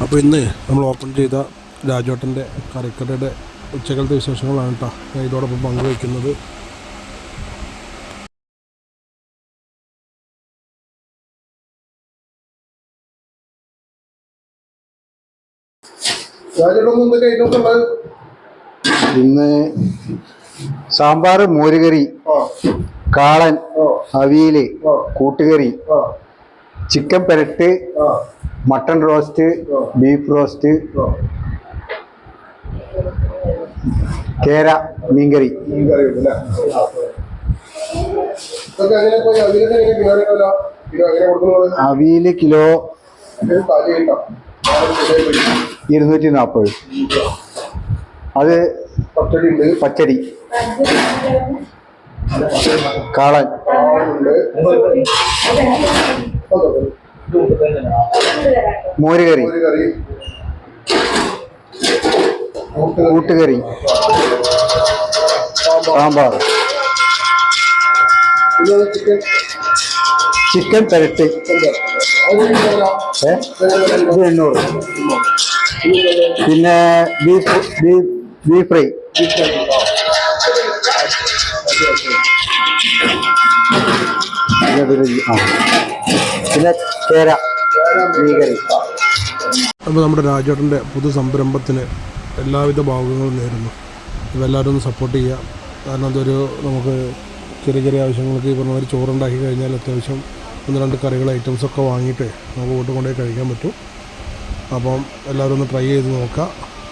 അപ്പോൾ ഇന്ന് നമ്മൾ ഓപ്പൺ ചെയ്ത രാജോട്ടൻ്റെ കറിക്കടയുടെ ഉച്ചക്കലത്തെ വിശേഷങ്ങളാണ് കേട്ടോ ഞാൻ ഇതോടൊപ്പം പങ്കുവയ്ക്കുന്നത്. ഇന്ന് സാമ്പാർ, മോരുകറി, കാളൻ, അവിയല്, കൂട്ടുകറി, ചിക്കൻ പെരട്ട്, മട്ടൺ റോസ്റ്റ്, ബീഫ് റോസ്റ്റ്, കേര, മീൻകറി. അവിയല് കിലോ 240. അത് പച്ചടി, കാളൻ, മോരുകറി, കൂട്ടുകറി, സാമ്പാർ, ചിക്കൻ പെരട്ട് 800. പിന്നെ ബീഫ് ഫ്രൈ, പിന്നെ കേര, മീൻകറി. അപ്പോൾ നമ്മുടെ രാജേട്ടൻ്റെ പുതു സംരംഭത്തിന് എല്ലാവിധ ഭാഗങ്ങളും നേരുന്നു. ഇതെല്ലാവരും ഒന്ന് സപ്പോർട്ട് ചെയ്യുക. കാരണം അതൊരു നമുക്ക് ചെറിയ ചെറിയ ആവശ്യങ്ങൾക്ക് ഈ പറഞ്ഞ ഒരു ചോറുണ്ടാക്കി കഴിഞ്ഞാൽ അത്യാവശ്യം 1-2 കറികൾ ഐറ്റംസൊക്കെ വാങ്ങിയിട്ട് നമുക്ക് വീട്ടിൽ കൊണ്ടുപോയി കഴിക്കാൻ പറ്റും. അപ്പം എല്ലാവരും ഒന്ന് ട്രൈ ചെയ്ത് നോക്കുക.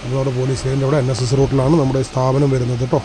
നമ്മുടെ പോലീസ് സ്റ്റേഷൻ്റെ അവിടെ NSS റൂട്ടിലാണ് നമ്മുടെ സ്ഥാപനം വരുന്നത് കേട്ടോ.